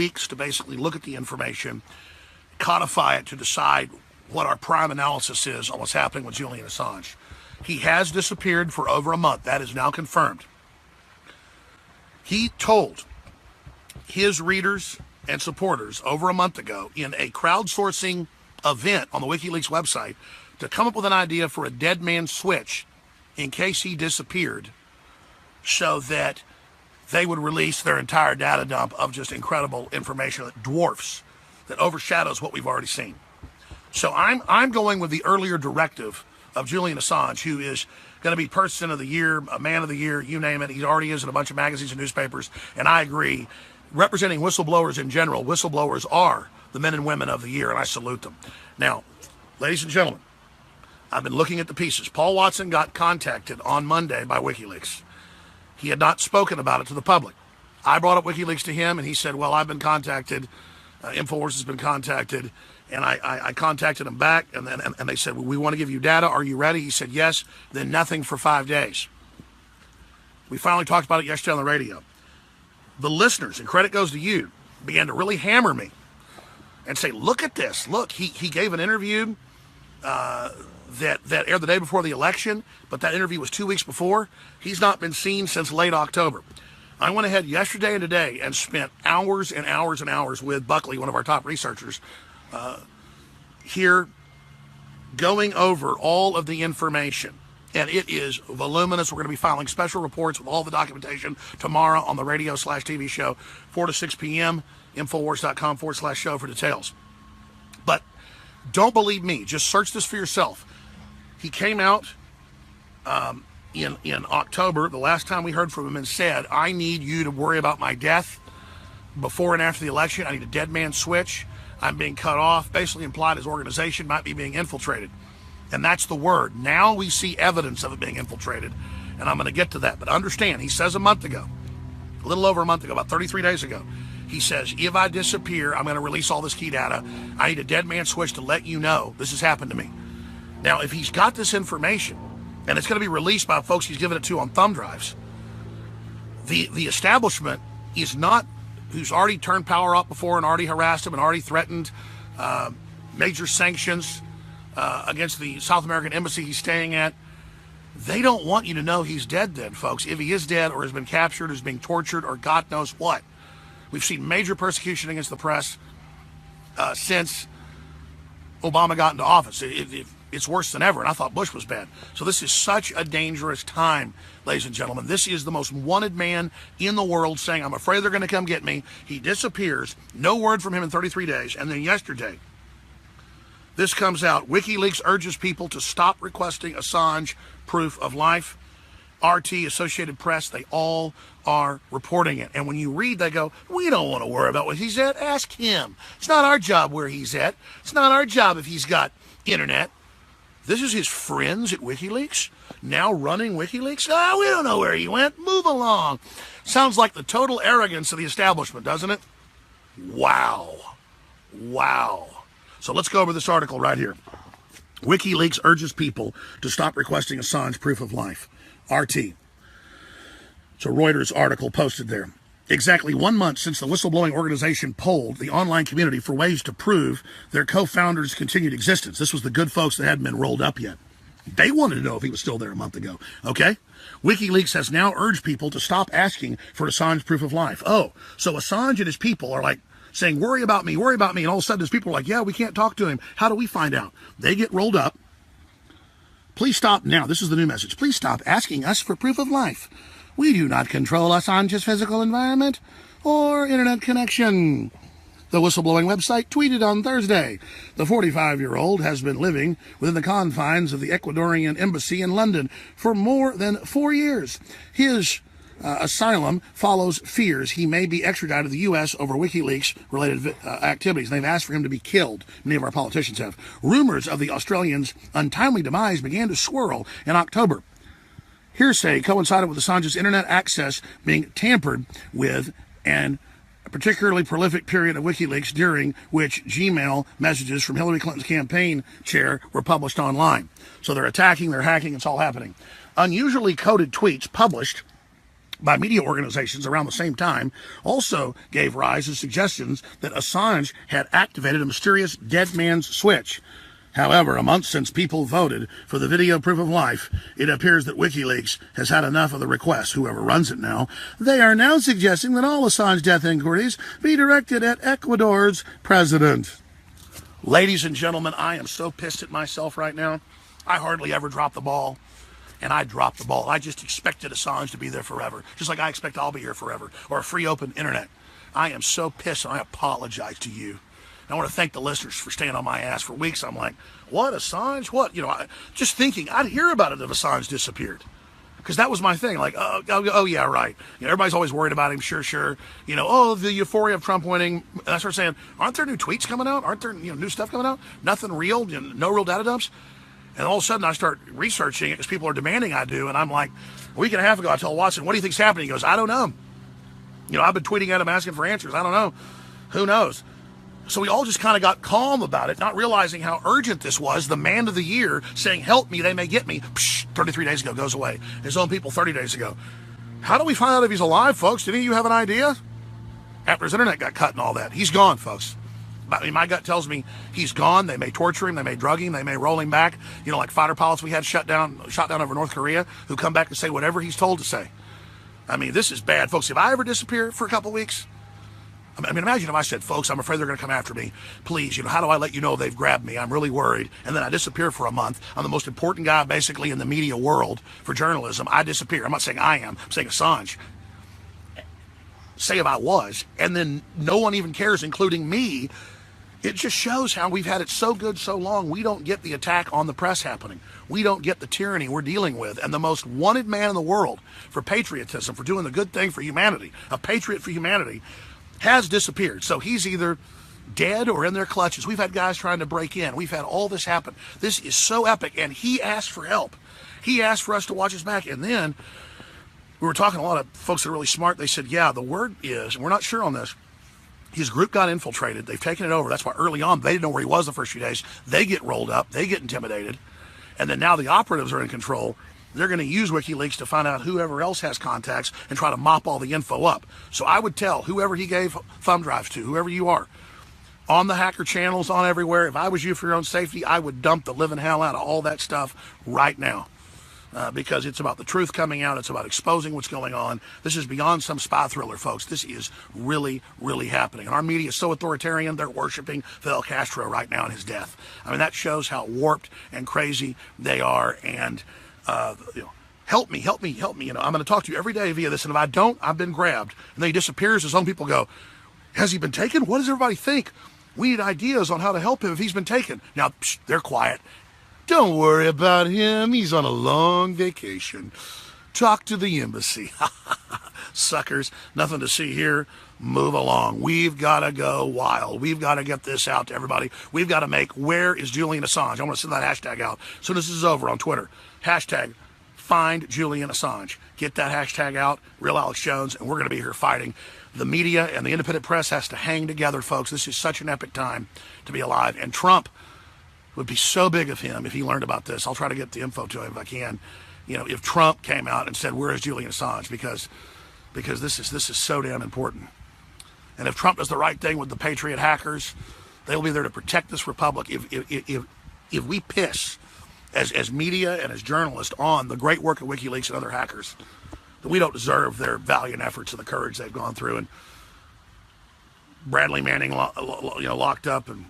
weeks to basically look at the information, codify it to decide what our prime analysis is on what's happening with Julian Assange. He has disappeared for over a month. That is now confirmed. He told his readers and supporters over a month ago in a crowdsourcing event on the WikiLeaks website to come up with an idea for a dead man switch in case he disappeared, so that they would release their entire data dump of just incredible information that dwarfs, that overshadows what we've already seen. So I'm going with the earlier directive of Julian Assange, who is going to be Person of the Year, a Man of the Year, you name it. He already is in a bunch of magazines and newspapers, and I agree. Representing whistleblowers in general, whistleblowers are the men and women of the year, and I salute them. Now, ladies and gentlemen, I've been looking at the pieces. Paul Watson got contacted on Monday by WikiLeaks. He had not spoken about it to the public. I brought up WikiLeaks to him, and he said, well, I've been contacted. InfoWars has been contacted. And I contacted him back, and they said, well, we want to give you data. Are you ready? He said, yes. Then nothing for 5 days. We finally talked about it yesterday on the radio. The listeners, and credit goes to you, began to really hammer me and say, look at this. Look, he gave an interview that aired the day before the election, but that interview was 2 weeks before. He's not been seen since late October. I went ahead yesterday and today and spent hours and hours and hours with Buckley, one of our top researchers, here, going over all of the information. And it is voluminous. We're going to be filing special reports with all the documentation tomorrow on the radio/TV show, 4 to 6 p.m., Infowars.com/show for details. But don't believe me. Just search this for yourself. He came out in October, the last time we heard from him, and said, I need you to worry about my death before and after the election. I need a dead man switch. I'm being cut off. Basically implied his organization might be being infiltrated. And that's the word. Now we see evidence of it being infiltrated. And I'm going to get to that. But understand, he says a month ago, a little over a month ago, about 33 days ago, he says, if I disappear, I'm going to release all this key data. I need a dead man switch to let you know this has happened to me. Now, if he's got this information, and it's going to be released by folks he's given it to on thumb drives, the establishment is not, who's already turned power off before and already harassed him and already threatened major sanctions against the South American embassy he's staying at. They don't want you to know he's dead then, folks. If he is dead or has been captured, is being tortured, or God knows what. We've seen major persecution against the press since Obama got into office. It's worse than ever, and I thought Bush was bad. So this is such a dangerous time, ladies and gentlemen. This is the most wanted man in the world saying, I'm afraid they're going to come get me. He disappears. No word from him in 33 days. And then yesterday, this comes out. WikiLeaks urges people to stop requesting Assange proof of life. RT, Associated Press, they all are reporting it. And when you read, they go, we don't want to worry about what he's at. Ask him. It's not our job where he's at. It's not our job if he's got internet. This is his friends at WikiLeaks now running WikiLeaks. Oh, we don't know where he went. Move along. Sounds like the total arrogance of the establishment, doesn't it? Wow. Wow. So let's go over this article right here. WikiLeaks urges people to stop requesting Assange proof of life. RT. It's a Reuters article posted there. Exactly 1 month since the whistleblowing organization polled the online community for ways to prove their co-founder's continued existence. This was the good folks that hadn't been rolled up yet. They wanted to know if he was still there a month ago. Okay? WikiLeaks has now urged people to stop asking for Assange proof of life. Oh, so Assange and his people are like saying, worry about me, worry about me. And all of a sudden his people are like, yeah, we can't talk to him. How do we find out? They get rolled up. Please stop now. This is the new message. Please stop asking us for proof of life. We do not control Assange's physical environment or internet connection. The whistleblowing website tweeted on Thursday. The 45-year-old has been living within the confines of the Ecuadorian embassy in London for more than 4 years. His asylum follows fears he may be extradited to the U.S. over WikiLeaks-related activities. They've asked for him to be killed. Many of our politicians have. Rumors of the Australian's untimely demise began to swirl in October. Hearsay coincided with Assange's internet access being tampered with, and a particularly prolific period of WikiLeaks during which Gmail messages from Hillary Clinton's campaign chair were published online. So they're attacking, they're hacking, it's all happening. Unusually coded tweets published by media organizations around the same time also gave rise to suggestions that Assange had activated a mysterious dead man's switch. However, a month since people voted for the video proof of life, it appears that WikiLeaks has had enough of the request, whoever runs it now. They are now suggesting that all Assange death inquiries be directed at Ecuador's president. Ladies and gentlemen, I am so pissed at myself right now. I hardly ever drop the ball. And I dropped the ball. I just expected Assange to be there forever, just like I expect I'll be here forever, or a free open internet. I am so pissed, and I apologize to you. And I want to thank the listeners for staying on my ass for weeks. I'm like, what, Assange? What? You know, just thinking I'd hear about it if Assange disappeared. Because that was my thing. Like, oh, yeah, right. You know, everybody's always worried about him. Sure. You know, oh, the euphoria of Trump winning. And I started saying, aren't there new tweets coming out? Aren't there new stuff coming out? Nothing real, no real data dumps. And all of a sudden, I start researching it because people are demanding I do. And I'm like, a week and a half ago, I told Watson, what do you think's happening? He goes, I don't know. You know, I've been tweeting at him asking for answers. I don't know. Who knows? So we all just kind of got calm about it, not realizing how urgent this was. The man of the year saying, help me, they may get me. Psh, 33 days ago, goes away. His own people 30 days ago. How do we find out if he's alive, folks? Did any of you have an idea? After his internet got cut and all that. He's gone, folks. I mean, my gut tells me he's gone. They may torture him. They may drug him. They may roll him back. You know, like fighter pilots we had shot down over North Korea who come back and say whatever he's told to say. I mean, this is bad, folks. If I ever disappear for a couple weeks, I mean, imagine if I said, folks, I'm afraid they're going to come after me. Please, you know, how do I let you know they've grabbed me? I'm really worried. And then I disappear for a month. I'm the most important guy basically in the media world for journalism. I disappear. I'm not saying I am. I'm saying Assange. Say if I was. And then no one even cares, including me. It just shows how we've had it so good so long. We don't get the attack on the press happening. We don't get the tyranny we're dealing with. And the most wanted man in the world for patriotism, for doing the good thing for humanity, a patriot for humanity, has disappeared. So he's either dead or in their clutches. We've had guys trying to break in. We've had all this happen. This is so epic. And he asked for help. He asked for us to watch his back. And then we were talking to a lot of folks that are really smart. They said, yeah, the word is, and we're not sure on this, his group got infiltrated. They've taken it over. That's why early on, they didn't know where he was the first few days. They get rolled up. They get intimidated. And then now the operatives are in control. They're going to use WikiLeaks to find out whoever else has contacts and try to mop all the info up. So I would tell whoever he gave thumb drives to, whoever you are, on the hacker channels, on everywhere, if I was you for your own safety, I would dump the living hell out of all that stuff right now. Because it's about the truth coming out. It's about exposing what's going on. This is beyond some spy thriller, folks. This is really, really happening. And our media is so authoritarian, they're worshiping Fidel Castro right now in his death. I mean, that shows how warped and crazy they are. And, you know, help me. You know, I'm going to talk to you every day via this. And if I don't, I've been grabbed. And then he disappears. And some people go, has he been taken? What does everybody think? We need ideas on how to help him if he's been taken. Now, psh, they're quiet. Don't worry about him. He's on a long vacation. Talk to the embassy. Suckers, nothing to see here. Move along. We've got to go wild. We've got to get this out to everybody. We've got to make, where is Julian Assange? I want to send that hashtag out as soon as this is over on Twitter. Hashtag find Julian Assange. Get that hashtag out, Real Alex Jones, and we're going to be here fighting. The media and the independent press has to hang together, folks. This is such an epic time to be alive. And Trump would be so big of him if he learned about this. I'll try to get the info to him if I can. You know, if Trump came out and said, where is Julian Assange? Because this is so damn important. And if Trump does the right thing with the patriot hackers, they'll be there to protect this republic. If we piss as media and as journalists on the great work of WikiLeaks and other hackers, then we don't deserve their valiant efforts and the courage they've gone through. And Bradley Manning, locked up, and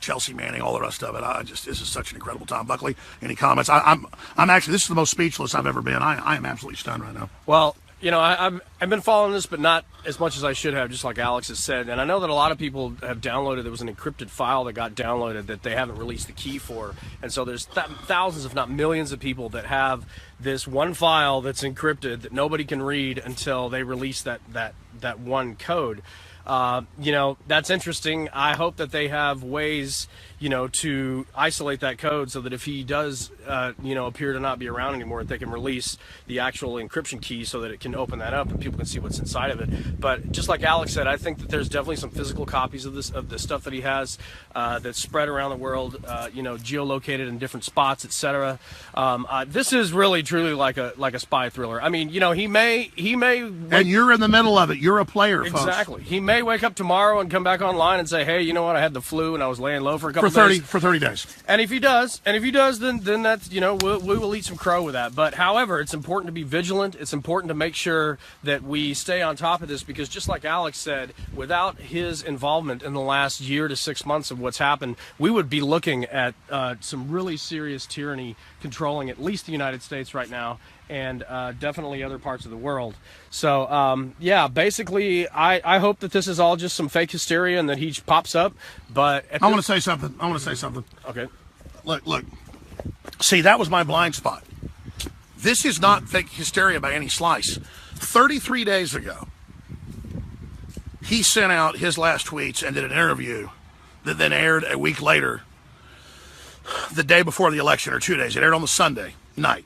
Chelsea Manning, all the rest of it. This is such an incredible time. Buckley, any comments? I'm actually, this is the most speechless I've ever been. I am absolutely stunned right now. Well, you know, I've been following this, but not as much as I should have, just like Alex has said. And I know that a lot of people have downloaded, there was an encrypted file that got downloaded that they haven't released the key for. And so there's thousands, if not millions of people that have this one file that's encrypted that nobody can read until they release that one code. That's interesting. I hope that they have ways, to isolate that code so that if he does, appear to not be around anymore, that they can release the actual encryption key so that it can open that up and people can see what's inside of it. But just like Alex said, I think that there's definitely some physical copies of the stuff that he has that's spread around the world, geolocated in different spots, etc. This is really truly like a spy thriller. I mean, he may. And you're in the middle of it. You're a player, folks. Exactly. He may wake up tomorrow and come back online and say, "Hey, you know what? I had the flu and I was laying low for a couple of days." For 30 days. And if he does, then that's, we will eat some crow with that. But however, it's important to be vigilant. It's important to make sure that we stay on top of this, because just like Alex said, without his involvement in the last year to 6 months of what's happened, we would be looking at some really serious tyranny controlling at least the United States right now, and definitely other parts of the world. So, basically, I hope that this is all just some fake hysteria and that he pops up. But I want to say something. Okay. Look. See, that was my blind spot. This is not fake hysteria by any slice. 33 days ago, he sent out his last tweets and did an interview that then aired a week later, the day before the election, or 2 days. It aired on the Sunday night.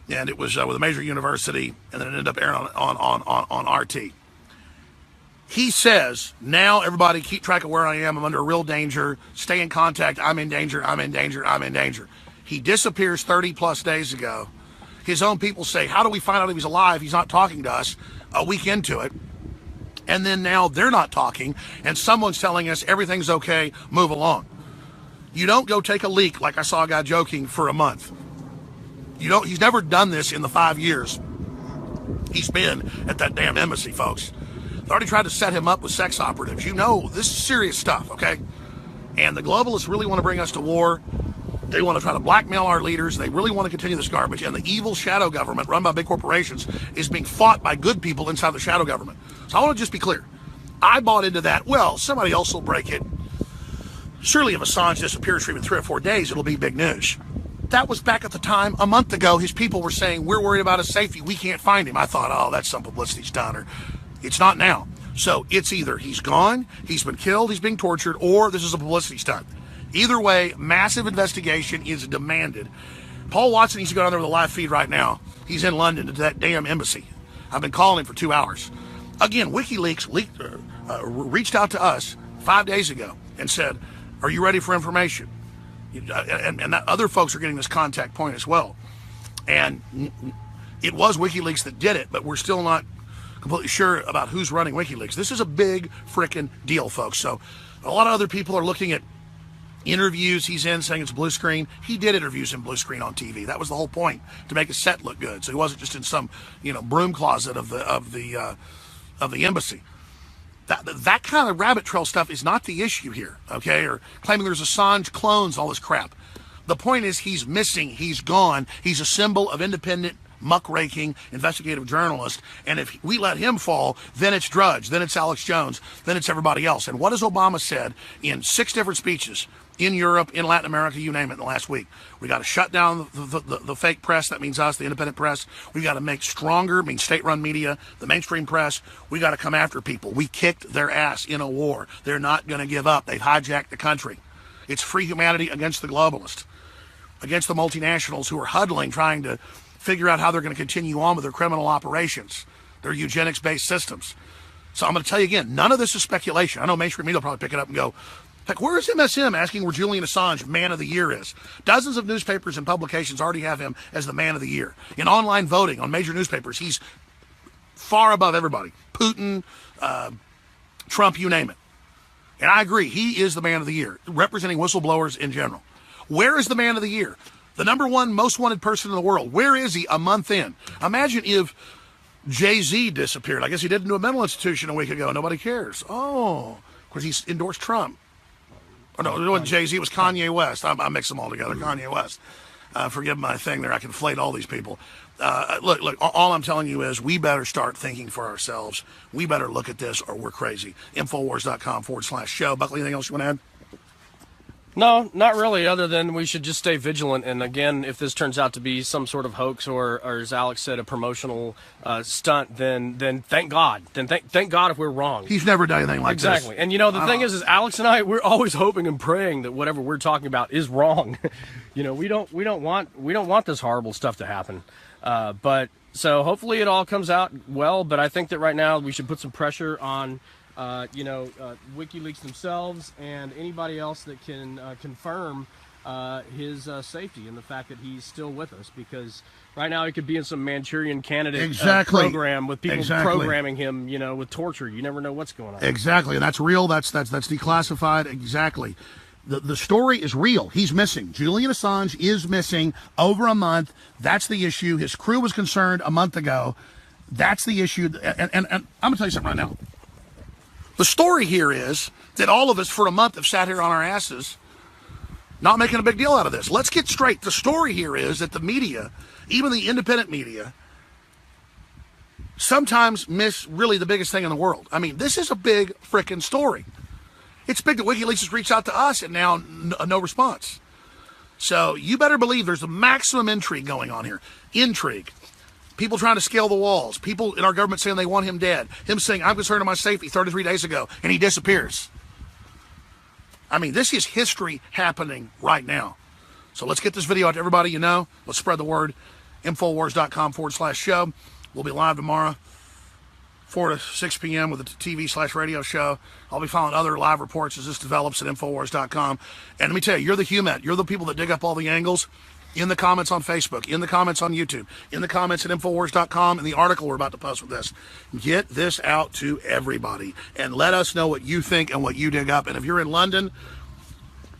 And it was with a major university, and then it ended up airing on RT. He says, now everybody keep track of where I am. I'm under real danger. Stay in contact. I'm in danger. I'm in danger. I'm in danger. He disappears 30 plus days ago. His own people say, how do we find out if he's alive? He's not talking to us a week into it. And then now they're not talking, and someone's telling us everything's okay, move along. You don't go take a leak like I saw a guy joking for a month. He's never done this in the 5 years he's been at that damn embassy, folks. They already tried to set him up with sex operatives. This is serious stuff, okay? And the globalists really want to bring us to war. They want to try to blackmail our leaders. They really want to continue this garbage. And the evil shadow government run by big corporations is being fought by good people inside the shadow government. So I want to just be clear. I bought into that. Well, somebody else will break it. Surely if Assange disappears for even 3 or 4 days, it'll be big news. That was back at the time, a month ago, his people were saying, we're worried about his safety. We can't find him. I thought, oh, that's some publicity stunt. Or it's not now. So it's either he's gone, he's been killed, he's being tortured, or this is a publicity stunt. Either way, massive investigation is demanded. Paul Watson needs to go down there with a live feed right now. He's in London to that damn embassy. I've been calling him for 2 hours. Again, WikiLeaks reached out to us 5 days ago and said, are you ready for information? And that other folks are getting this contact point as well. And it was WikiLeaks that did it, but we're still not completely sure about who's running WikiLeaks. This is a big frickin' deal, folks. So a lot of other people are looking at interviews he's in saying it's blue screen. He did interviews in blue screen on TV. That was the whole point, to make his set look good. So he wasn't just in some, broom closet of the embassy. That kind of rabbit trail stuff is not the issue here, okay? Or claiming there's Assange clones, all this crap. The point is he's missing, he's gone. He's a symbol of independent, muckraking, investigative journalist. And if we let him fall, then it's Drudge, then it's Alex Jones, then it's everybody else. And what has Obama said in 6 different speeches in Europe, in Latin America, you name it, in the last week? We got to shut down the fake press. That means us, the independent press. We got to make stronger, means state-run media, the mainstream press. We got to come after people. We kicked their ass in a war. They're not going to give up. They've hijacked the country. It's free humanity against the globalists, against the multinationals who are huddling, trying to figure out how they're going to continue on with their criminal operations, their eugenics-based systems. So I'm going to tell you again, none of this is speculation. I know mainstream media will probably pick it up and go, heck, where is MSM asking where Julian Assange Man of the Year is? Dozens of newspapers and publications already have him as the Man of the Year. In online voting on major newspapers, he's far above everybody. Putin, Trump, you name it. And I agree, he is the Man of the Year, representing whistleblowers in general. Where is the Man of the Year? The #1 most wanted person in the world. Where is he a month in? Imagine if Jay-Z disappeared. I guess he did into a mental institution a week ago. Nobody cares. Oh, because he endorsed Trump. Or no, it wasn't Jay-Z. It was Kanye West. I mix them all together. Kanye West. Forgive my thing there. I conflate all these people. Look, all I'm telling you is we better start thinking for ourselves. We better look at this or we're crazy. Infowars.com/show. Buckley, anything else you want to add? No, not really, other than we should just stay vigilant. And again, if this turns out to be some sort of hoax or as Alex said, a promotional stunt, then thank God. Then thank God if we're wrong. He's never done anything like this. Exactly. And the thing is Alex and I, we're always hoping and praying that whatever we're talking about is wrong. We don't want this horrible stuff to happen. But so hopefully it all comes out well. But I think that right now we should put some pressure on WikiLeaks themselves and anybody else that can confirm his safety and the fact that he's still with us, because right now he could be in some Manchurian candidate program with people programming him, with torture. You never know what's going on. Exactly, and that's real. That's declassified. Exactly. The story is real. He's missing. Julian Assange is missing over a month. That's the issue. His crew was concerned a month ago. That's the issue. And I'm going to tell you something right now. The story here is that all of us for a month have sat here on our asses, not making a big deal out of this. Let's get straight. The story here is that the media, even the independent media, sometimes miss really the biggest thing in the world. I mean, this is a big frickin' story. It's big that WikiLeaks has reached out to us and now no response. So you better believe there's a maximum intrigue going on here. Intrigue. People trying to scale the walls. People in our government saying they want him dead. Him saying, I'm concerned of my safety 33 days ago, and he disappears. I mean, this is history happening right now. So let's get this video out to everybody you know. Let's spread the word. Infowars.com/show. We'll be live tomorrow, 4 to 6 p.m. with a TV/radio show. I'll be following other live reports as this develops at Infowars.com. And let me tell you, you're the human. You're the people that dig up all the angles. In the comments on Facebook, in the comments on YouTube, in the comments at Infowars.com, and the article we're about to post with this. Get this out to everybody, and let us know what you think and what you dig up. And if you're in London,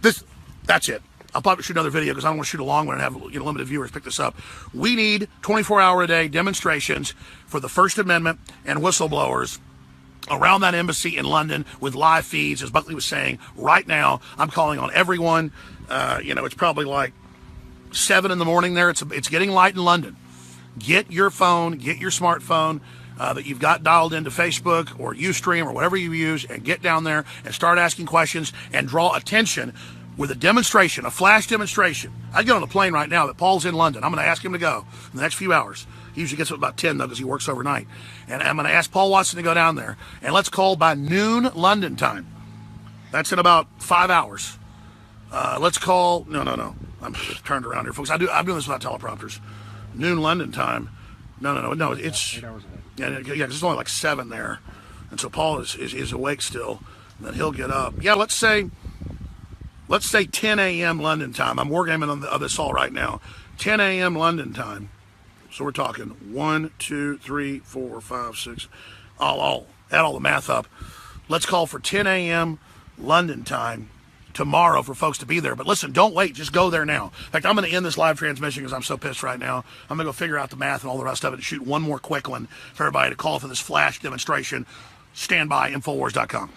that's it. I'll probably shoot another video because I don't want to shoot a long one and have limited viewers pick this up. We need 24-hour-a-day demonstrations for the First Amendment and whistleblowers around that embassy in London with live feeds, as Buckley was saying. Right now, I'm calling on everyone. It's probably like 7 in the morning there. It's getting light in London. Get your phone, get your smartphone that you've got dialed into Facebook or Ustream or whatever you use, and get down there and start asking questions and draw attention with a demonstration, a flash demonstration. I'd get on a plane right now that Paul's in London. I'm going to ask him to go in the next few hours. He usually gets up about 10 though because he works overnight. And I'm going to ask Paul Watson to go down there, and let's call by noon London time. That's in about 5 hours. Let's call. No. I'm turned around here, folks. I'm doing this without teleprompters. Noon London time. No. It's 8 hours away. Yeah. It's only like 7 there, and so Paul is awake still. And then he'll get up. Yeah, let's say 10 a.m. London time. I'm wargaming on this all right now. 10 a.m. London time. So we're talking 1, 2, 3, 4, 5, 6. I'll add all the math up. Let's call for 10 a.m. London time tomorrow for folks to be there. But listen, don't wait. Just go there now. In fact, I'm going to end this live transmission because I'm so pissed right now. I'm going to go figure out the math and all the rest of it and shoot one more quick one for everybody to call for this flash demonstration. Stand by, Infowars.com.